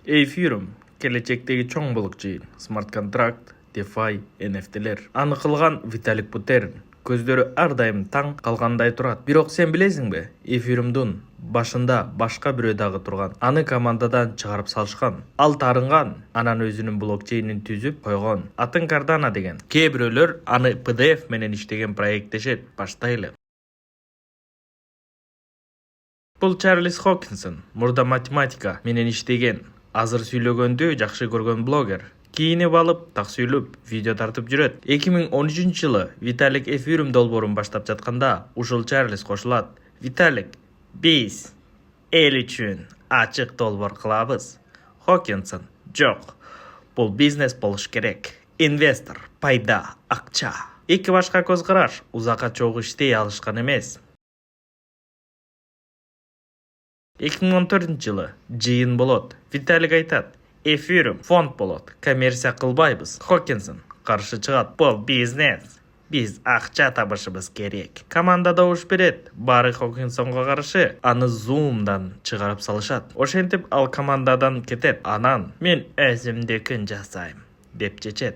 Ethereum келечектеги чоң блокчейн, смарт контракт, DeFi, NFT'лер. Аны кылган Виталик Бутерин. Көздөрү ар дайым таң калгандай турат. Бирок сен билесиңби, Ethereum'дун башында башка бирөө дагы турган. Аны командадан чыгарып салышкан. Ал тарынган, анан өзүнүн блокчейнин түзүп койгон. Атын Cardano деген. Кээ бирөөлөр аны PDF менен иштеген проект дешет. Баштайлы. Бул Чарльз Хокинсон, мурда математика менен иштеген, азыр сүйлөгөндү жакшы көргөн блогер. Кийинип алып, так сүйлөп, видео тартып жүрөт. 2013-жылы Виталик Ethereum долбоорун баштап жатканда, ушул Чарльз кошулат. Виталик, биз эл үчүн ачык долбоор кылабыз. Хокинсон, жок. Бул бизнес болуш керек. Инвестор, пайда, акча. Эки башка көз караш, узакка чогуу иштей алышкан эмес. 2014-жылы жыйын болот. Виталик айтат, Ethereum фонд болот, коммерция кылбайбыз. Хокинсон каршы чыгат, бул бизнес. Биз акча табышыбыз керек. Команда добуш берет, баары Хокинсонго каршы, аны Zoom'дан чыгарып салышат. Ошентип ал командадан кетет. Анан мен өзүмдүкүн жасайм деп чечет.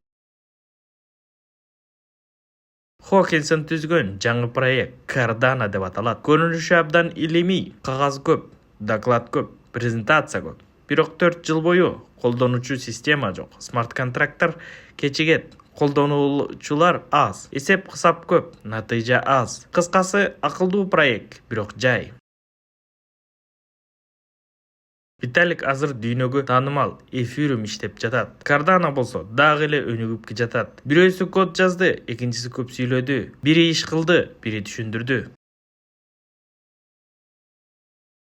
Хокинсон түзгөн жаңы проект Cardano деп аталат. Көрүнүшү абдан илимий, кагаз көп, доклад көп, презентация көп. Бирок 4 жыл бою колдонуучу система жок. Смарт контракттар кечигет, колдонуучулар аз, эсеп кысап көп, натыйжа аз. Кыскасы, акылдуу проект, бирок жай. Виталик азыр дүйнөгө таанымал Ethereum иштеп жатат. Cardano болсо дагы эле өнүгүп жатат. Бирөөсү код жазды, экинчиси көп сүйлөдү. Бири иш кылды, бири түшүндүрдү.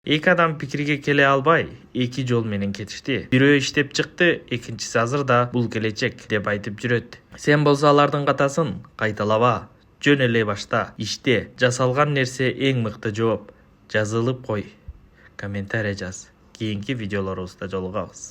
Эки адам пикирге келе албай, эки жол менен кетишти. Бирөө иштеп чыкты, экинчиси азырда бул келечек деп айтып жүрөт. Сен болсо алардын катасын кайталаба. Жөн эле башта, иште, жасалган нерсе эң мыкты жооп. Жазылып кой. Комментарий жаз. Кийинки видеолорубузда жолугабыз.